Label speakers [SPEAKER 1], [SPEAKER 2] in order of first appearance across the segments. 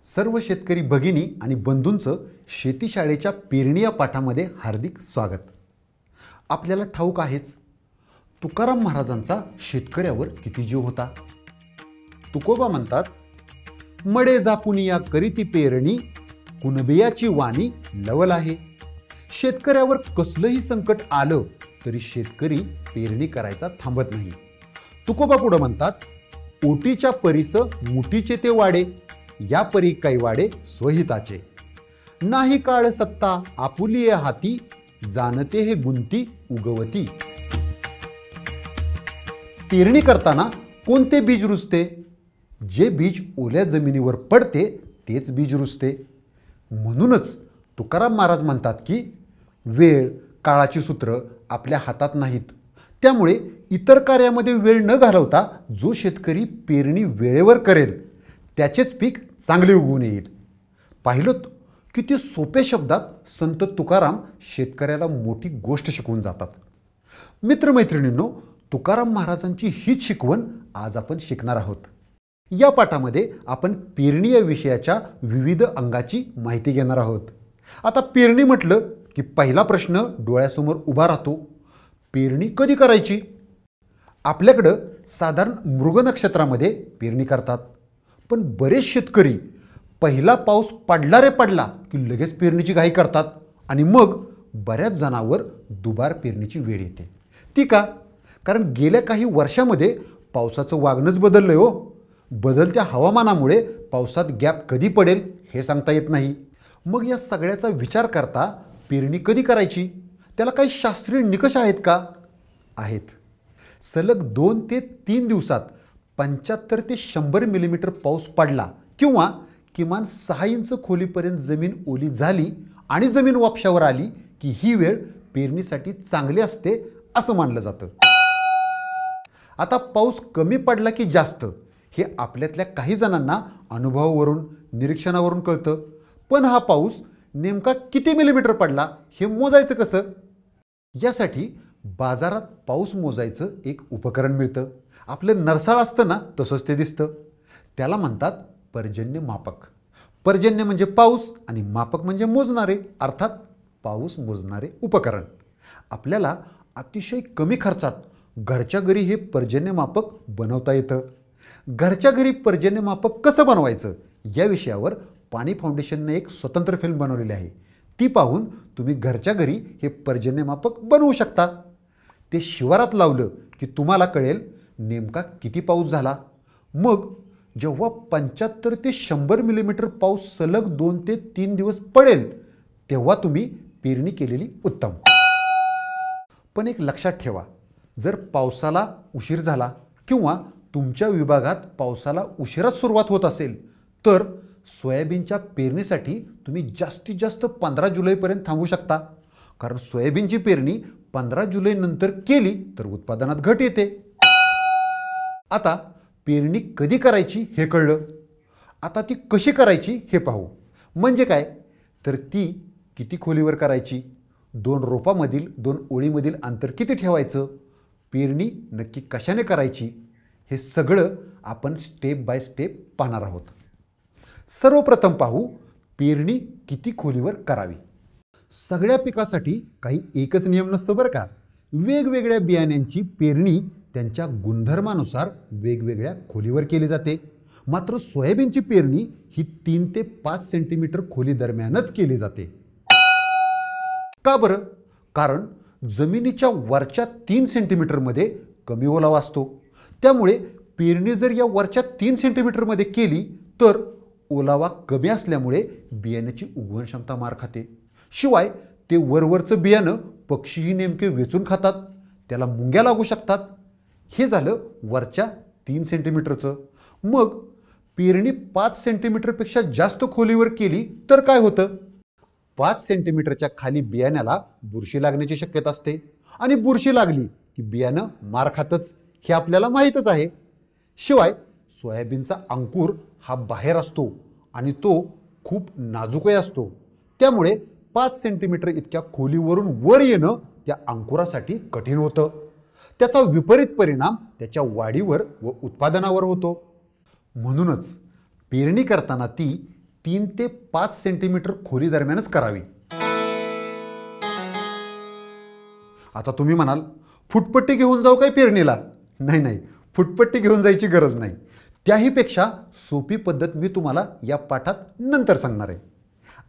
[SPEAKER 1] सर्व शेतकरी भगिनी आणि बंधूंचं शेतीशाळेच्या पेरणी या पाठामध्ये हार्दिक स्वागत। आपल्याला ठाऊक आहेच तुकाराम महाराजांचा शेतकऱ्यावर किती जीव होता। तुकोबा म्हणतात, मडे जापुनिया करीती पेरणी कुणबियाची वाणी लवल आहे। शेतकऱ्यावर कसलंही संकट आलं तरी शेतकरी पेरणी करायचा थांबत नाही। तुकोबा पुढे म्हणतात, ओटीच्या परीस मुठीचे ते वाडे या परी काही वाडे स्वहिताचे। नाही काळ सत्ता आपुलिये हाती जाणते हे गुंती उगवती। पेरणी करताना कोणते बीज रुजते? जे बीज ओल्या जमिनीवर पडते तेच बीज रुजते। म्हणूनच तुकाराम महाराज म्हणतात की वेळ काळाची सूत्र आपल्या हातात नाहीत। त्यामुळे इतर कार्यामध्ये वेळ न घालवता जो शेतकरी पेरणी वेळेवर करेल त्याचेच पीक चांगले उगवून येईल। पाहिलं किती सोपे शब्दात संत तुकाराम शेतकऱ्याला मोठी गोष्ट शिकवून जातात। मित्रमैत्रिणींनो, तुकाराम महाराजांची हीच शिकवण आज आपण शिकणार आहोत। या पाठामध्ये आपण पेरणी या विषयाच्या विविध अंगाची माहिती घेणार आहोत। आता पेरणी म्हटलं की पहिला प्रश्न डोळ्यासमोर उभा राहतो, पेरणी कधी करायची? आपल्याकडं साधारण मृग नक्षत्रामध्ये पेरणी करतात, पण बरेच शेतकरी पहिला पाऊस पडला रे पडला की लगेच पेरणीची घाई करतात आणि मग बऱ्याच जणांवर दुबार पेरणीची वेळ येते। ती का? कारण गेल्या काही वर्षांमध्ये पावसाचं वागणंच बदललंय हो। बदलत्या हवामानामुळे पावसात गॅप कधी पडेल हे सांगता येत नाही। मग या सगळ्याचा विचार करता पेरणी कधी करायची? त्याला काही शास्त्रीय निकष आहेत का? आहेत। सलग 2 ते 3 दिवसात 75 ते 100 मिलीमीटर पाऊस पडला किंवा किमान 6 इंच खोलीपर्यंत जमीन ओली झाली आणि जमीन वापशावर आली की ही वेळ पेरणीसाठी चांगली असते असं मानलं जातं। आता पाऊस कमी पडला की जास्त हे आपल्यातल्या काही जणांना अनुभवावरून निरीक्षणावरून कळतं, पण हा पाऊस नेमका किती मिलीमीटर पडला हे मोजायचं कसं? यासाठी बाजारात पाऊस मोजायचं एक उपकरण मिळतं। आपलं नरसाळ असतं ना, तसंच ते दिसतं। त्याला म्हणतात पर्जन्य मापक। पर्जन्य म्हणजे पाऊस आणि मापक म्हणजे मोजणारे, अर्थात पाऊस मोजणारे उपकरण। आपल्याला अतिशय कमी खर्चात घरच्या घरी हे पर्जन्य मापक बनवता येतं। घरच्या घरी पर्जन्य मापक कसं बनवायचं या विषयावर पाणी फाउंडेशनने एक स्वतंत्र फिल्म बनवलेली आहे। ती पाहून तुम्ही घरच्या घरी हे पर्जन्य मापक बनवू शकता। ते शिवारात लावलं की तुम्हाला कळेल नेमका किती पाऊस झाला। मग जेव्हा 75 ते 100 मिलीमीटर पाऊस सलग 2 ते 3 दिवस पडेल तेव्हा तुम्ही पेरणी केलेली उत्तम। पण एक लक्षात ठेवा, जर पावसाला उशीर झाला किंवा तुमच्या विभागात पावसाला उशिरात सुरुवात होत असेल तर सोयाबीनच्या पेरणीसाठी तुम्ही जास्तीत जास्त 15 जुलैपर्यंत थांबू शकता। कारण सोयाबीनची पेरणी 15 जुलै नंतर केली तर उत्पादनात घट येते। आता पेरणी कधी करायची हे कळलं, आता ती कशी करायची हे पाहू। म्हणजे काय तर ती किती खोलीवर करायची, 2 रोपामधील 2 ओळीमधील अंतर किती ठेवायचं, पेरणी नक्की कशाने करायची हे सगळं आपण स्टेप बाय स्टेप पाहणार आहोत। सर्वप्रथम पाहू पेरणी किती खोलीवर करावी। सगळ्या पिकासाठी काही एकच नियम नसतो बरं का। वेगवेगळ्या बियाण्यांची पेरणी त्यांच्या गुणधर्मानुसार वेगवेगळ्या खोलीवर केली जाते। मात्र सोयाबीनची पेरणी ही 3 ते 5 सेंटीमीटर खोली दरम्यानच केली जाते। का बरं? कारण जमिनीच्या वरच्या 3 सेंटीमीटरमध्ये कमी ओलावा असतो। त्यामुळे पेरणी जर या वरच्या 3 सेंटीमीटरमध्ये केली तर ओलावा कमी असल्यामुळे बियाण्याची उगवण क्षमता मार खाते। शिवाय ते वरवरचं बियाणं पक्षीही नेमके वेचून खातात, त्याला मुंग्या लागू शकतात। हे झालं वरच्या 3 सेंटीमीटरचं। मग पेरणी 5 सेंटीमीटरपेक्षा जास्त खोलीवर केली तर काय होतं? 5 सेंटीमीटरच्या खाली बियाण्याला बुरशी लागण्याची शक्यता असते आणि बुरशी लागली की बियाणं मार खातच, हे आपल्याला माहीतच आहे. शिवाय सोयाबीनचा अंकुर हा बाहेर असतो आणि तो खूप नाजूकही असतो. त्यामुळे 5 सेंटीमीटर इतक्या खोलीवरून वर येणं त्या अंकुरासाठी कठीण होतं. त्याचा विपरीत परिणाम त्याच्या वाढीवर व उत्पादनावर होतो. म्हणूनच पेरणी करताना ती 3 ते 5 सेंटीमीटर खोली दरम्यानच करावी. आता तुम्ही म्हणाल, फुटपट्टी घेऊन जाऊ काय पेरणीला? नाही नाही, फुटपट्टी घेऊन जायची गरज नाही. त्याहीपेक्षा सोपी पद्धत मी तुम्हाला या पाठात नंतर सांगणार आहे.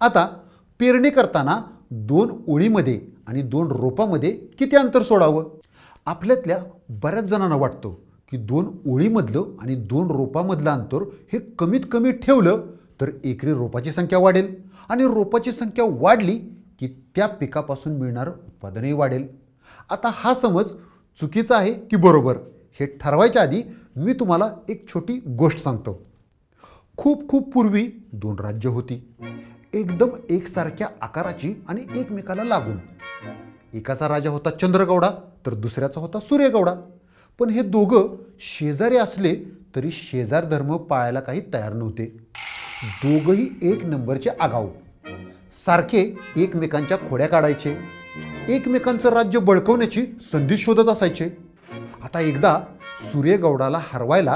[SPEAKER 1] आता पेरणी करताना 2 ओळीमध्ये आणि 2 रोपामध्ये किती अंतर सोडावं? आपल्यातल्या बऱ्याच जणांना वाटतं की 2 ओळीमधलं आणि 2 रोपामधलं अंतर हे कमीत कमी ठेवलं तर एकरी रोपाची संख्या वाढेल आणि रोपाची संख्या वाढली की त्या पिकापासून मिळणारं उत्पादनही वाढेल. आता हा समज चुकीचा आहे की बरोबर हे ठरवायच्या आधी मी तुम्हाला एक छोटी गोष्ट सांगतो. खूप खूप पूर्वी 2 राज्य होती, एकदम एकसारख्या आकाराची आणि एकमेकाला लागून. एकाचा राजा होता चंद्रगौडा तर दुसऱ्याचा होता सूर्यगौडा. पण हे दोघं शेजारी असले तरी शेजार धर्म पाळायला काही तयार नव्हते. दोघंही 1 नंबरचे आगाऊ, सारखे एकमेकांच्या खोड्या काढायचे, एकमेकांचं राज्य बळकवण्याची संधी शोधत असायचे. आता एकदा सूर्यगौडाला हरवायला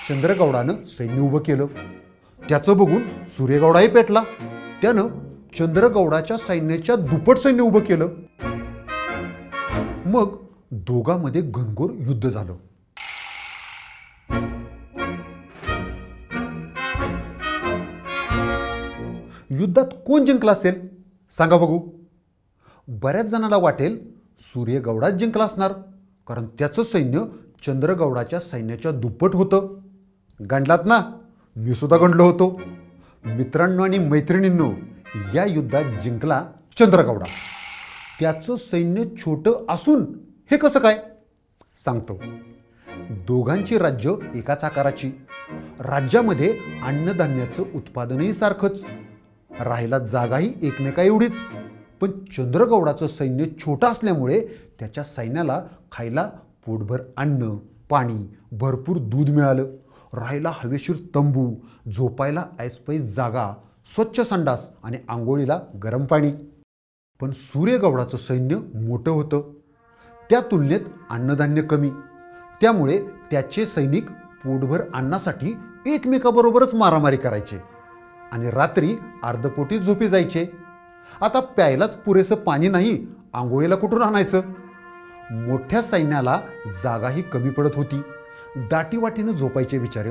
[SPEAKER 1] चंद्रगौडानं सैन्य उभं केलं. त्याचं बघून सूर्यगौडाही पेटला. त्यानं चंद्रगौडाच्या सैन्याच्या दुप्पट सैन्य उभं केलं. मग दोघांमध्ये घनघोर युद्ध झालं. युद्धात कोण जिंकला असेल सांगा बघू? बऱ्याच जणांना वाटेल सूर्यगौडाच जिंकला असणार, कारण त्याचं सैन्य चंद्रगौडाच्या सैन्याच्या दुप्पट होतं. गंडलात ना? मी सुद्धा गंडलो होतो. मित्रांनो आणि मैत्रिणींनो, या युद्धात जिंकला चंद्रगौडा. त्याचं सैन्य छोटं असून हे कसं काय सांगतो. दोघांची राज्य एकाच आकाराची, राज्यामध्ये अन्नधान्याचं उत्पादनही सारखंच, राहायला जागाही एकमेका एवढीच. पण चंद्रगौडाचं सैन्य छोटं असल्यामुळे त्याच्या सैन्याला खायला पोटभर अन्न, पाणी, भरपूर दूध मिळालं, राहायला हवेशीर तंबू, झोपायला ऐसपैस जागा, स्वच्छ संडास आणि आंघोळीला गरम पाणी. पण सूर्यगौडाचं सैन्य मोठं होतं, त्या तुलनेत अन्नधान्य कमी. त्यामुळे त्याचे सैनिक पोटभर अन्नासाठी एकमेकाबरोबरच मारामारी करायचे आणि रात्री अर्धपोटी झोपी जायचे. आता प्यायलाच पुरेसं पाणी नाही, आंघोळीला कुठून आणायचं? मोठ्या सैन्याला जागाही कमी पडत होती, दाटीवाटीनं झोपायचे विचार.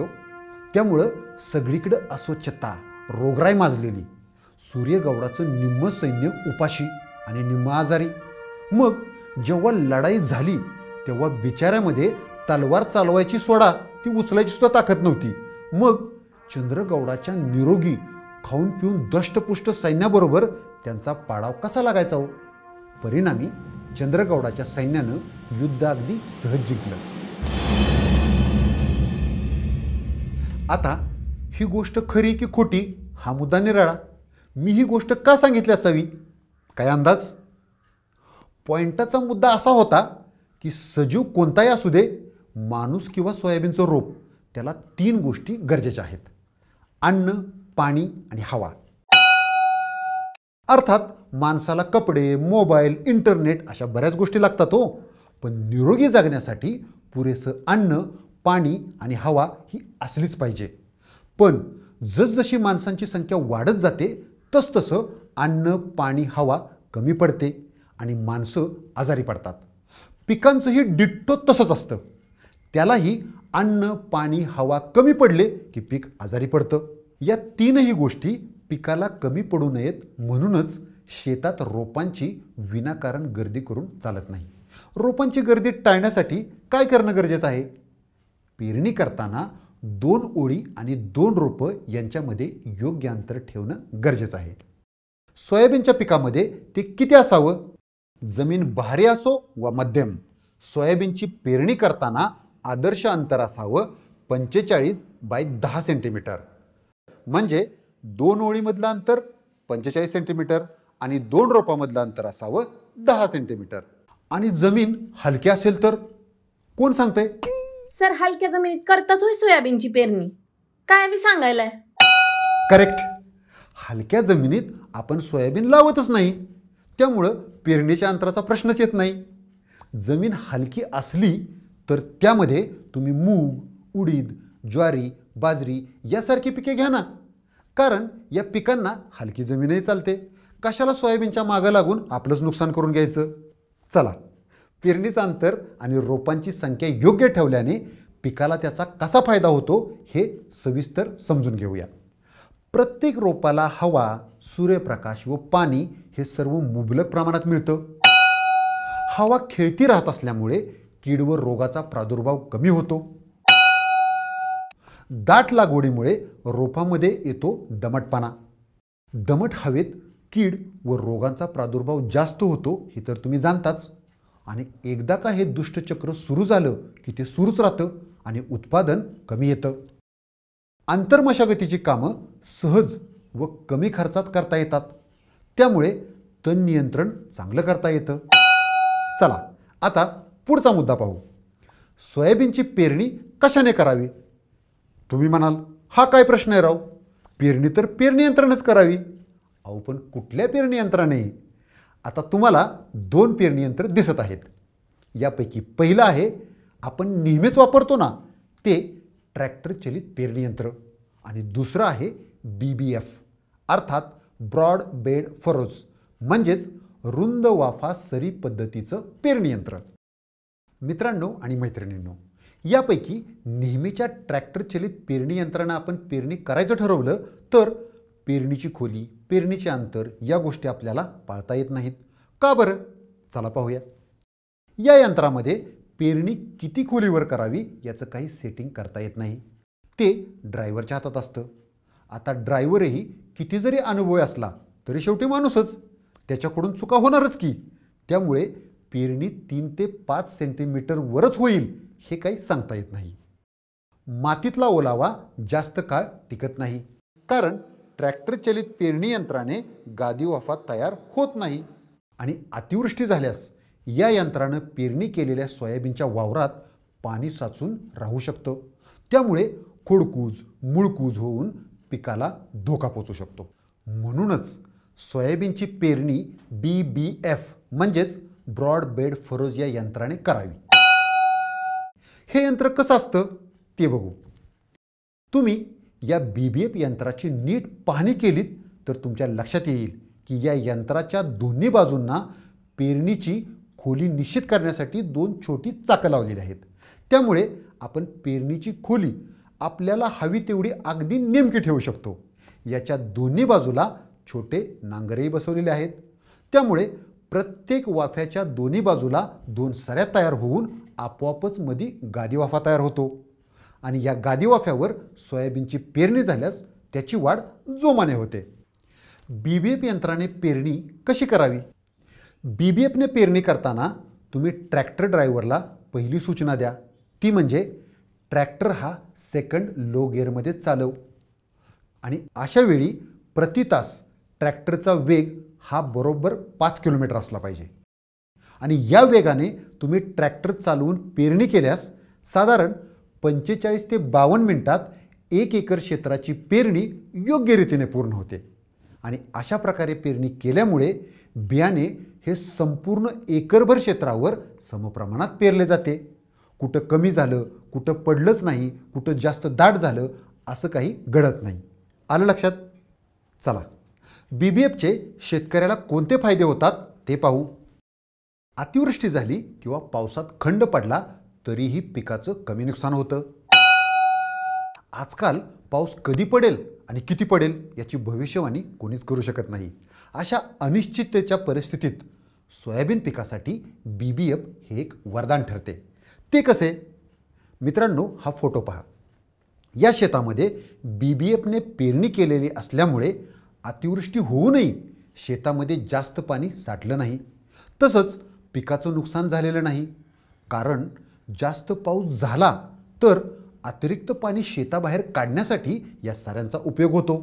[SPEAKER 1] त्यामुळं सगळीकडे अस्वच्छता, रोगराई माजलेली. सूर्यगौडाचं निम्म सैन्य उपाशी आणि निम्म आजारी. मग जेव्हा लढाई झाली तेव्हा बिचाऱ्यामध्ये तलवार चालवायची सोडा, ती उचलायची सुद्धा ताकद नव्हती. मग चंद्रगौडाच्या निरोगी, खाऊन पिऊन दष्टपुष्ट सैन्याबरोबर त्यांचा पाडाव कसा लागायचा हो? परिणामी चंद्रगौडाच्या सैन्यानं युद्ध अगदी सहज जिंकलं. आता ही गोष्ट खरी की खोटी हा मुद्दा निराळा. मी ही गोष्ट का सांगितली असावी? काय अंदाज? पॉइंटाचा मुद्दा असा होता की सजीव कोणताही असू दे, माणूस किंवा सोयाबीनचं रोप, त्याला 3 गोष्टी गरजेच्या आहेत: अन्न, पाणी आणि हवा. अर्थात माणसाला कपडे, मोबाईल, इंटरनेट अशा बऱ्याच गोष्टी लागतात हो. पण निरोगी जगण्यासाठी पुरेसं अन्न, पाणी आणि हवा ही असलीच पाहिजे. पण जसजशी माणसांची संख्या वाढत जाते तसतसं अन्न, पाणी, हवा कमी पडते आणि माणसं आजारी पडतात. पिकांचंही डिट्टो तसंच असतं. त्यालाही अन्न, पाणी, हवा कमी पडले की पीक आजारी पडतं. या 3ही गोष्टी पिकाला कमी पडू नयेत म्हणूनच शेतात रोपांची विनाकारण गर्दी करून चालत नाही. रोपांची गर्दी टाळण्यासाठी काय करणं गरजेचं आहे? पेरणी करताना 2 ओळी आणि 2 रोपं यांच्यामध्ये योग्य अंतर ठेवणं गरजेचं आहे. सोयाबीनच्या पिकामध्ये ते किती असावं? जमीन भारी असो वा मध्यम, सोयाबीनची पेरणी करताना आदर्श अंतर असावं 45 x 10 सेंटीमीटर. म्हणजे 2 ओळीमधलं अंतर 45 सेंटीमीटर आणि 2 रोपामधलं अंतर असावं 10 सेंटीमीटर. आणि जमीन हलकी असेल तर कोण सांगतंय?
[SPEAKER 2] सर, हलक्या जमिनीत करतात होय सोयाबीनची पेरणी? काय बी सांगायलाय.
[SPEAKER 1] करेक्ट. हलक्या जमिनीत आपण सोयाबीन लावतच नाही, त्यामुळं पेरणीच्या अंतराचा प्रश्नच येत नाही. जमीन हलकी असली तर त्यामध्ये तुम्ही मूग, उडीद, ज्वारी, बाजरी यासारखी पिके घ्या ना, कारण या पिकांना हलकी जमीनही चालते. कशाला सोयाबीनच्या मागं लागून आपलंच नुकसान करून घ्यायचं. चला, पेरणीचं अंतर आणि रोपांची संख्या योग्य ठेवल्याने पिकाला त्याचा कसा फायदा होतो हे सविस्तर समजून घेऊया. प्रत्येक रोपाला हवा, सूर्यप्रकाश व पाणी हे सर्व मुबलक प्रमाणात मिळतं. हवा खेळती राहत असल्यामुळे कीड व रोगाचा प्रादुर्भाव कमी होतो. दाट लागवडीमुळे रोपामध्ये येतो दमटपणा. दमट हवेत कीड व रोगांचा प्रादुर्भाव जास्त होतो हे तर तुम्ही जाणताच. आणि एकदा का हे दुष्टचक्र सुरू झालं की ते सुरूच राहतं आणि उत्पादन कमी येतं. आंतरमशागतीची कामं सहज व कमी खर्चात करता येतात, त्यामुळे तण नियंत्रण चांगलं करता येतं. चला आता पुढचा मुद्दा पाहू. सोयाबीनची पेरणी कशाने करावी? तुम्ही म्हणाल, हा काय प्रश्न आहे राव, पेरणी तर पेरणी यंत्रानेच करावी. अहो पण कुठल्या पेरणी यंत्राने? आता तुम्हाला 2 पेरणी यंत्र दिसत आहेत. यापैकी पहिलं आहे आपण नेहमीच वापरतो ना ते ट्रॅक्टर चलित पेरणी यंत्र, आणि दुसरं आहे BBF अर्थात ब्रॉड बेड फरोज, म्हणजेच रुंद वाफा सरी पद्धतीचं पेरणी यंत्र. मित्रांनो आणि मैत्रिणींनो, यापैकी नेहमीच्या ट्रॅक्टर चलित पेरणी यंत्रानं आपण पेरणी करायचं ठरवलं तर पेरणीची खोली, पेरणीचे अंतर या गोष्टी आपल्याला पाळता येत नाहीत. का बरं? चला पाहूया. या यंत्रामध्ये पेरणी किती खोलीवर करावी याचं काही सेटिंग करता येत नाही. ते ड्रायव्हरच्या हातात असतं. आता ड्रायव्हरही किती जरी अनुभवी असला तरी शेवटी माणूसच, त्याच्याकडून चुका होणारच की. त्यामुळे पेरणी 3 ते 5 सेंटीमीटर वरच होईल हे काही सांगता येत नाही. मातीतला ओलावा जास्त काळ टिकत नाही, कारण ट्रॅक्टर चलित पेरणी यंत्राने गादी वाफा तयार होत नाही. आणि अतिवृष्टी झाल्यास या यंत्रानं पेरणी केलेल्या सोयाबीनच्या वावरात पाणी साचून राहू शकतं. त्यामुळे खोडकूज, मूळकूज होऊन पिकाला धोका पोचू शकतो. म्हणूनच सोयाबीनची पेरणी BBF म्हणजेच ब्रॉड बेड फरोज या यंत्राने करावी. हे यंत्र कसं असतं ते बघू. तुम्ही या BBF यंत्राची नीट पाहणी केलीत तर तुमच्या लक्षात येईल की या यंत्राच्या दोन्ही बाजूंना पेरणीची खोली निश्चित करण्यासाठी 2 छोटी चाकं लावलेली आहेत. त्यामुळे आपण पेरणीची खोली आपल्याला हवी तेवढी अगदी नेमकी ठेवू शकतो. याच्या दोन्ही बाजूला छोटे नांगरही बसवलेले आहेत. त्यामुळे प्रत्येक वाफ्याच्या दोन्ही बाजूला 2 सऱ्या तयार होऊन आपोआपच मध्ये गादी वाफा तयार होतो. आणि या गादी वाफ्यावर सोयाबीनची पेरणी झाल्यास त्याची वाढ जोमाने होते. BBF यंत्राने पेरणी कशी करावी? BBFने पेरणी करताना तुम्ही ट्रॅक्टर ड्रायव्हरला पहिली सूचना द्या, ती म्हणजे ट्रॅक्टर हा सेकंड लो गिअरमध्ये चालव. आणि अशा वेळी प्रति तास ट्रॅक्टरचा वेग हा बरोबर 5 किलोमीटर असला पाहिजे. आणि या वेगाने तुम्ही ट्रॅक्टर चालवून पेरणी केल्यास साधारण 45 ते 52 मिनिटात 1 एकर क्षेत्राची पेरणी योग्य रीतीने पूर्ण होते. आणि अशा प्रकारे पेरणी केल्यामुळे बियाणे हे संपूर्ण एकरभर क्षेत्रावर समप्रमाणात पेरले जाते. कुठं कमी झालं, कुठं पडलंच नाही, कुठं जास्त दाट झालं असं काही घडत नाही. आलं लक्षात? चला, BBFचे शेतकऱ्याला कोणते फायदे होतात ते पाहू. अतिवृष्टी झाली किंवा पावसात खंड पडला तरीही पिकाचं कमी नुकसान होतं. आजकाल पाऊस कधी पडेल आणि किती पडेल याची भविष्यवाणी कोणीच करू शकत नाही. अशा अनिश्चिततेच्या परिस्थितीत सोयाबीन पिकासाठी BBF हे एक वरदान ठरते. ते कसे? मित्रांनो, हा फोटो पहा. या शेतामध्ये BBFने पेरणी केलेली असल्यामुळे अतिवृष्टी होऊनही शेतामध्ये जास्त पाणी साठलं नाही. तसंच पिकाचं नुकसान झालेलं नाही, कारण जास्त पाऊस झाला तर अतिरिक्त पाणी शेताबाहेर काढण्यासाठी या साऱ्यांचा उपयोग होतो.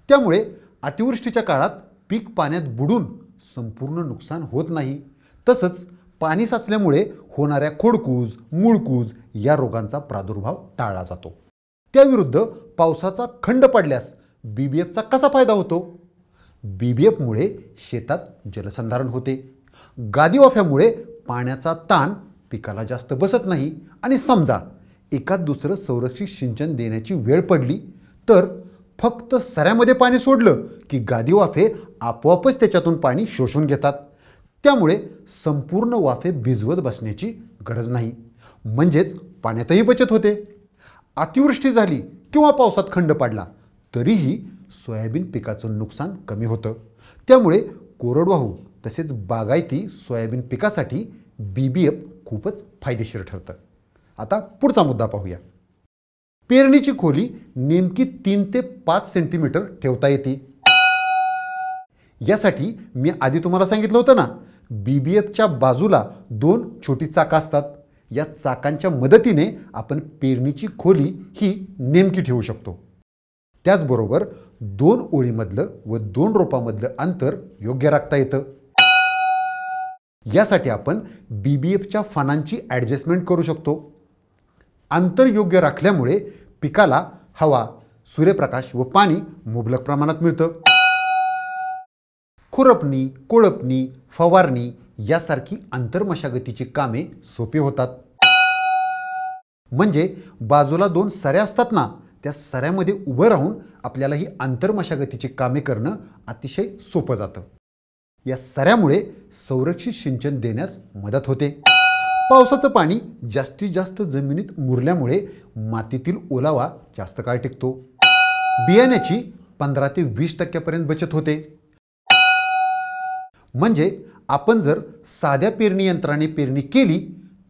[SPEAKER 1] त्यामुळे अतिवृष्टीच्या काळात पीक पाण्यात बुडून संपूर्ण नुकसान होत नाही. तसंच पाणी साचल्यामुळे होणाऱ्या खोडकूज, मूळकूज या रोगांचा प्रादुर्भाव टाळला जातो. त्याविरुद्ध पावसाचा खंड पडल्यास BBFचा कसा फायदा होतो? BBFमुळे शेतात जलसंधारण होते. गादी वाफ्यामुळे पाण्याचा ताण पिकाला जास्त बसत नाही आणि समजा एकात दुसरं संरक्षित सिंचन देण्याची वेळ पडली तर फक्त सऱ्यामध्ये पाणी सोडलं की गादी वाफे आपोआपच त्याच्यातून पाणी शोषून घेतात. त्यामुळे संपूर्ण वाफे भिजवत बसण्याची गरज नाही. म्हणजेच पाण्यातही बचत होते. अतिवृष्टी झाली किंवा पावसात खंड पडला तरीही सोयाबीन पिकाचं नुकसान कमी होतं. त्यामुळे कोरडवाहू तसेच बागायती सोयाबीन पिकासाठी BBF खूपच फायदेशीर ठरतं. आता पुढचा मुद्दा पाहूया. पेरणीची खोली नेमकी 3 ते 5 सेंटीमीटर ठेवता येते. यासाठी मी आधी तुम्हाला सांगितलं होतं ना, BBFच्या बाजूला 2 छोटी चाकं असतात. या चाकांच्या मदतीने आपण पेरणीची खोली ही नेमकी ठेवू शकतो. त्याचबरोबर 2 ओळीमधलं व 2 रोपामधलं अंतर योग्य राखता येतं. यासाठी आपण BBFच्या फणांची ॲडजस्टमेंट करू शकतो. अंतर योग्य राखल्यामुळे पिकाला हवा, सूर्यप्रकाश व पाणी मुबलक प्रमाणात मिळतं. खुरपणी, कोळपणी, फवारणी यासारखी आंतरमशागतीची कामे सोपी होतात. म्हणजे बाजूला 2 सऱ्या असतात ना, त्या सऱ्यामध्ये उभं राहून आपल्याला ही आंतरमशागतीची कामे करणं अतिशय सोपं जातं. या सऱ्यामुळे संरक्षित सिंचन देण्यास मदत होते. पावसाचं पाणी जास्तीत जास्त जमिनीत मुरल्यामुळे मातीतील ओलावा जास्त काळ टिकतो. बियाण्याची 15 ते 20% बचत होते. म्हणजे आपण जर साध्या पेरणी यंत्राने पेरणी केली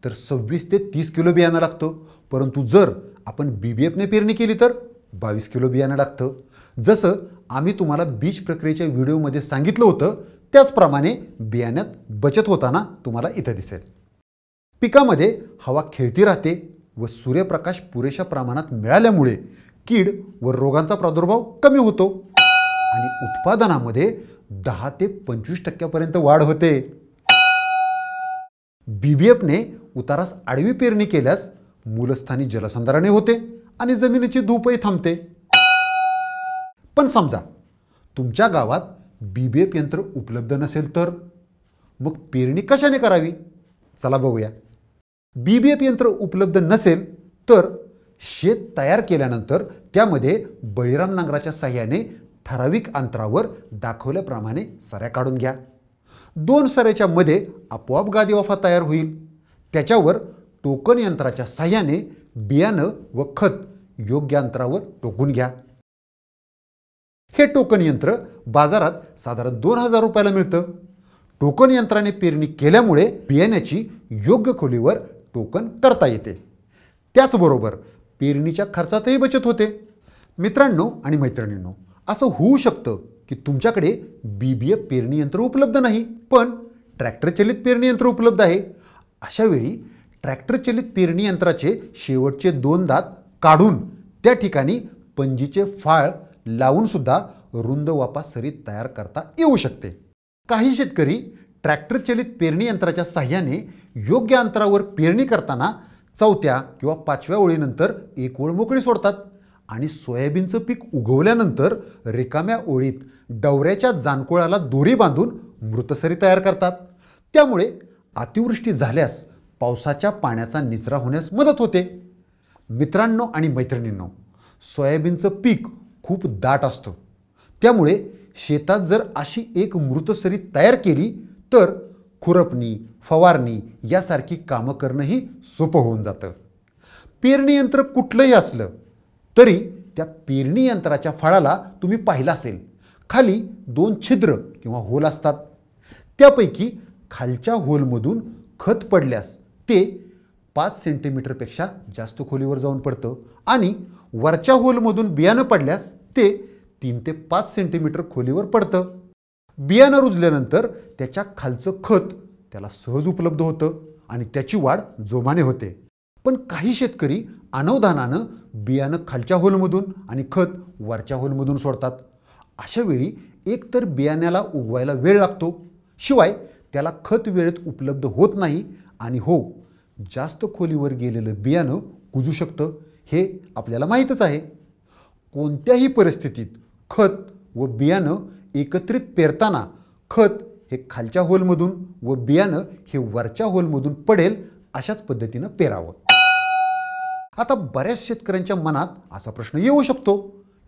[SPEAKER 1] तर 26 ते 30 किलो बियाणं लागतं. परंतु जर आपण BBFने पेरणी केली तर 22 किलो बियाणं लागतं. जसं आम्ही तुम्हाला बीज प्रक्रियेच्या व्हिडिओमध्ये सांगितलं होतं त्याचप्रमाणे बियाण्यात बचत होताना तुम्हाला इथं दिसेल. पिकामध्ये हवा खेळती राहते व सूर्यप्रकाश पुरेशा प्रमाणात मिळाल्यामुळे कीड व रोगांचा प्रादुर्भाव कमी होतो आणि उत्पादनामध्ये 10 ते 25% वाढ होते. BBFने उतारास आडवी पेरणी केल्यास मूलस्थानी जलसंधारणे होते आणि जमिनीची धूपही थांबते. पण समजा तुमच्या गावात BBF यंत्र उपलब्ध नसेल तर मग पेरणी कशाने करावी? चला बघूया. BBF यंत्र उपलब्ध नसेल तर शेत तयार केल्यानंतर त्यामध्ये बळीराम नांगराच्या साहाय्याने ठराविक अंतरावर दाखवल्याप्रमाणे सऱ्या काढून घ्या. 2 सऱ्याच्या मध्ये आपोआप गादी वाफा तयार होईल. त्याच्यावर टोकन यंत्राच्या साहाय्याने बियाणं व खत योग्य अंतरावर टोकून घ्या. हे टोकन यंत्र बाजारात साधारण 2000 रुपयाला मिळतं. टोकन यंत्राने पेरणी केल्यामुळे बियाण्याची योग्य खोलीवर टोकन करता येते. त्याचबरोबर पेरणीच्या खर्चातही बचत होते. मित्रांनो आणि मैत्रिणींनो, असं होऊ शकतं की तुमच्याकडे BBF पेरणी यंत्र उपलब्ध नाही पण ट्रॅक्टर चलित पेरणी यंत्र उपलब्ध आहे. अशा वेळी ट्रॅक्टर चलित पेरणी यंत्राचे शेवटचे 2 दात काढून त्या ठिकाणी पंजीचे फाळ लावून सुद्धा रुंद वापा सरीत तयार करता येऊ शकते. काही शेतकरी ट्रॅक्टर चलित पेरणी यंत्राच्या साहाय्याने योग्य अंतरावर पेरणी करताना 4थ्या किंवा 5व्या ओळीनंतर एक ओळ मोकळी सोडतात आणि सोयाबीनचं पीक उगवल्यानंतर रिकाम्या ओळीत डवऱ्याच्या जानकोळाला दोरी बांधून मृतसरी तयार करतात. त्यामुळे अतिवृष्टी झाल्यास पावसाच्या पाण्याचा निचरा होण्यास मदत होते. मित्रांनो आणि मैत्रिणींनो, सोयाबीनचं पीक खूप दाट असतं. त्यामुळे शेतात जर अशी एक मृतसरी तयार केली तर खुरपणी, फवारणी यासारखी कामं करणंही सोपं होऊन जातं. पेरणी यंत्र कुठलंही असलं तरी त्या पेरणी यंत्राच्या फळाला तुम्ही पाहिलं असेल, खाली 2 छिद्र किंवा होल असतात. त्यापैकी खालच्या होलमधून खत पडल्यास ते 5 सेंटीमीटरपेक्षा जास्त खोलीवर जाऊन पडतं आणि वरच्या होलमधून बियाणं पडल्यास ते 3 ते 5 सेंटीमीटर खोलीवर पडतं. बियाणं रुजल्यानंतर त्याच्या खालचं खत त्याला सहज उपलब्ध होतं आणि त्याची वाढ जोमाने होते. पण काही शेतकरी अनवधानानं बियाणं खालच्या होलमधून आणि खत वरच्या होलमधून सोडतात. अशा वेळी एकतर बियाण्याला उगवायला वेळ लागतो, शिवाय त्याला खत वेळेत उपलब्ध होत नाही आणि जास्त खोलीवर गेलेलं बियाणं कुजू शकतं. हे आपल्याला माहीतच आहे. कोणत्याही परिस्थितीत खत व बियाणं एकत्रित पेरताना खत हे खालच्या होलमधून व बियाणं हे वरच्या होलमधून पडेल अशाच पद्धतीनं पेरावं. आता बऱ्याच शेतकऱ्यांच्या मनात असा प्रश्न येऊ शकतो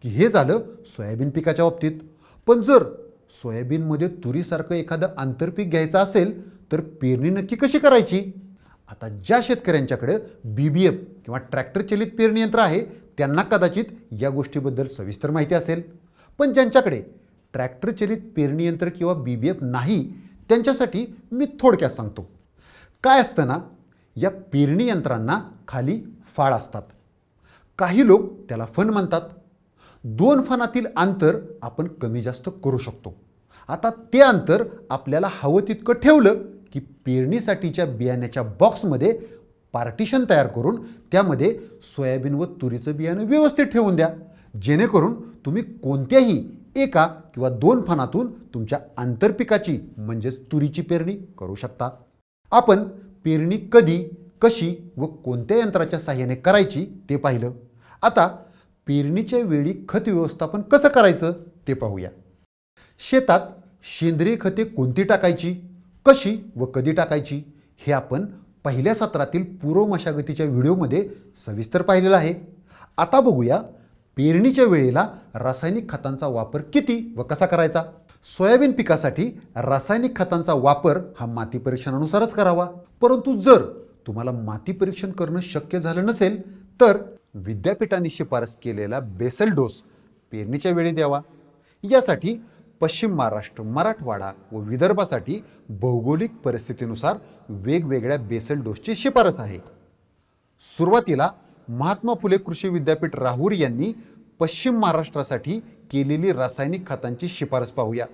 [SPEAKER 1] की हे झालं सोयाबीन पिकाच्या बाबतीत, पण जर सोयाबीनमध्ये तुरीसारखं एखादं आंतरपीक घ्यायचं असेल तर पेरणी नक्की कशी करायची? आता ज्या शेतकऱ्यांच्याकडे BBF किंवा ट्रॅक्टर चलित पेरणी यंत्र आहे त्यांना कदाचित या गोष्टीबद्दल सविस्तर माहिती असेल, पण ज्यांच्याकडे ट्रॅक्टर चलित पेरणी यंत्र किंवा BBF नाही त्यांच्यासाठी मी थोडक्यात सांगतो. काय असतं ना, या पेरणी यंत्रांना खाली फाळ असतात. काही लोक त्याला फण म्हणतात. 2 फणातील अंतर आपण कमी जास्त करू शकतो. आता ते अंतर आपल्याला हवं तितकं ठेवलं की पेरणीसाठीच्या बियाण्याच्या बॉक्समध्ये पार्टिशन तयार करून त्यामध्ये सोयाबीन व तुरीचं बियाणं व्यवस्थित ठेवून द्या, जेणेकरून तुम्ही कोणत्याही एका किंवा 2 फणातून तुमच्या आंतरपिकाची म्हणजेच तुरीची पेरणी करू शकता. आपण पेरणी कधी, कशी व कोणत्या यंत्राच्या साहाय्याने करायची ते पाहिलं. आता पेरणीच्या वेळी खत व्यवस्थापन कसं करायचं ते पाहूया. शेतात सेंद्रिय खते कोणती टाकायची, कशी व कधी टाकायची हे आपण पहिल्या सत्रातील पूर्व मशागतीच्या व्हिडिओमध्ये सविस्तर पाहिलेलं आहे. आता बघूया पेरणीच्या वेळेला रासायनिक खतांचा वापर किती व कसा करायचा. सोयाबीन पिकासाठी रासायनिक खतांचा वापर हा माती परीक्षणानुसारच करावा, परंतु जर तुम्हाला माती परीक्षण करणं शक्य झालं नसेल तर विद्यापीठाने शिफारस केलेला बेसल डोस पेरणीच्या वेळी द्यावा. यासाठी पश्चिम महाराष्ट्र, मराठवाडा व विदर्भासाठी भौगोलिक परिस्थितीनुसार वेगवेगळ्या बेसल डोसची शिफारस आहे. सुरुवातीला महात्मा फुले कृषी विद्यापीठ राहुरी यांनी पश्चिम महाराष्ट्रासाठी केलेली रासायनिक खतांची शिफारस पाहूया.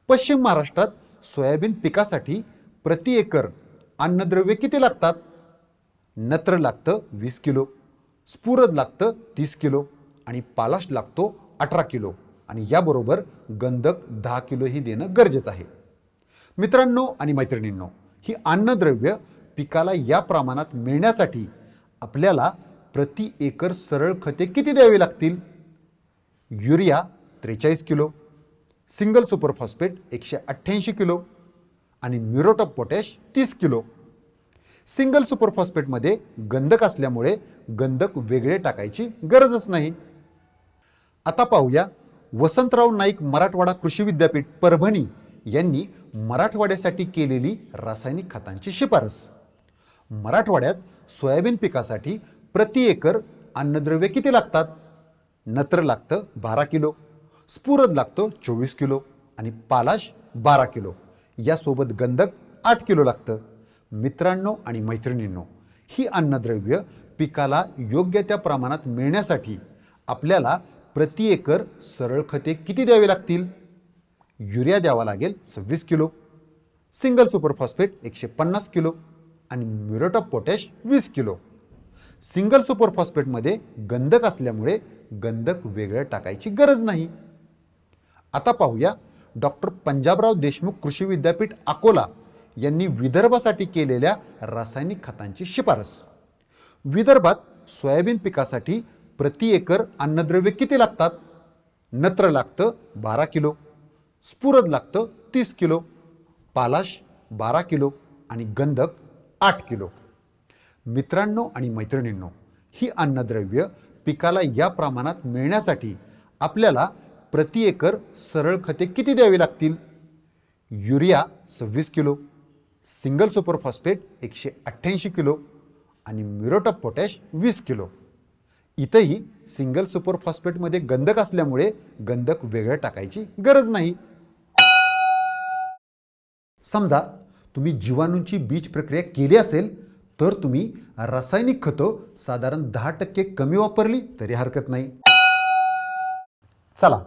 [SPEAKER 1] पश्चिम महाराष्ट्रात सोयाबीन पिकासाठी प्रति एकर अन्नद्रव्य किती लागतात? नत्र लागतं 20 किलो, स्फुरद लागतं 30 किलो आणि पालाश लागतो 18 किलो आणि याबरोबर गंधक 10 किलो ही देणं गरजेचं आहे. मित्रांनो आणि मैत्रिणींनो, ही अन्नद्रव्य पिकाला या प्रमाणात मिळण्यासाठी आपल्याला प्रति एकर सरळ खते किती द्यावी लागतील? Urea 43 kilo, single super phosphate 188 kilo आणि muriate of potash 30 kilo. Single super फॉस्फेटमध्ये गंधक असल्यामुळे गंधक वेगळे टाकायची गरजच नाही. आता पाहूया वसंतराव नाईक मराठवाडा कृषी विद्यापीठ परभणी यांनी मराठवाड्यासाठी केलेली रासायनिक खतांची शिफारस. मराठवाड्यात सोयाबीन पिकासाठी प्रति एकर अन्नद्रव्य किती लागतात? नत्र लागतं 12 किलो, स्फुरद लागतं 24 किलो आणि पालाश 12 किलो. यासोबत गंधक 8 किलो लागतं. मित्रांनो आणि मैत्रिणींनो, ही अन्नद्रव्य पिकाला योग्य त्या प्रमाणात मिळण्यासाठी आपल्याला प्रति एकर सरळ खते किती द्यावी लागतील? युरिया द्यावा लागेल 26 kilo, single super phosphate 150 kilo आणि muriate of potash 20 kilo. Single super फॉस्फेटमध्ये गंधक असल्यामुळे गंधक वेगळं टाकायची गरज नाही. आता पाहूया डॉक्टर पंजाबराव देशमुख कृषी विद्यापीठ अकोला यांनी विदर्भासाठी केलेल्या रासायनिक खतांची शिफारस. विदर्भात सोयाबीन पिकासाठी प्रति एकर अन्नद्रव्य किती लागतात? नत्र लागतं 12 किलो, स्फुरद लागतं 30 किलो, पालाश 12 किलो आणि गंधक 8 किलो. मित्रांनो आणि मैत्रिणींनो, ही अन्नद्रव्य पिकाला या प्रमाणात मिळण्यासाठी आपल्याला प्रति एकर सरळ खते किती द्यावी लागतील? Urea 26 kilo, single super phosphate 188 kilo आणि म्युरेट ऑफ पोटॅश 20 किलो. इथंही सिंगल सुपर फॉस्फेटमध्ये गंधक असल्यामुळे गंधक वेगळं टाकायची गरज नाही. समजा तुम्ही जीवाणूंची बीज प्रक्रिया केली असेल तर तुम्ही रासायनिक खतं साधारण 10% कमी वापरली तरी हरकत नाही. चला,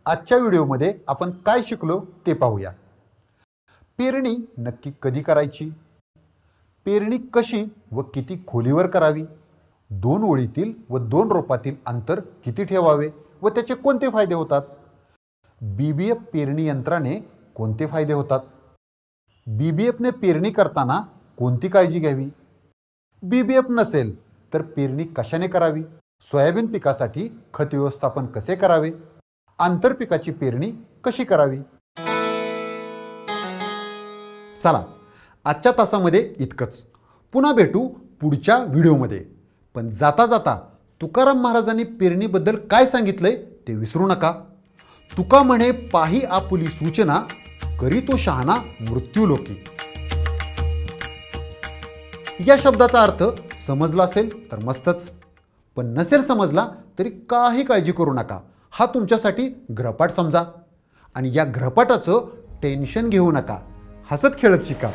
[SPEAKER 1] आजच्या व्हिडिओमध्ये आपण काय शिकलो ते पाहूया. पेरणी नक्की कधी करायची? पेरणी कशी व किती खोलीवर करावी, 2 ओळीतील व 2 रोपातील अंतर किती ठेवावे व त्याचे कोणते फायदे होतात, BBF पेरणी यंत्राने कोणते फायदे होतात, BBFने पेरणी करताना कोणती काळजी घ्यावी, BBF नसेल तर पेरणी कशाने करावी, सोयाबीन पिकासाठी खत व्यवस्थापन कसे करावे, आंतरपिकाची पेरणी कशी करावी. चला, आजच्या तासामध्ये इतकंच. पुन्हा भेटू पुढच्या व्हिडिओमध्ये. पण जाता जाता तुकाराम महाराजांनी पेरणीबद्दल काय सांगितलंय ते विसरू नका. तुका म्हणे पाही आपुली सूचना, करी तो शहाणा मृत्यू लोकी. या शब्दाचा अर्थ समजला असेल तर मस्तच, पण नसेल समजला तरी काही काळजी करू नका. हा तुमच्यासाठी ग्रहपाठ समजा आणि या ग्रहपाठाचं टेन्शन घेऊ नका. हसत खेळत शिका.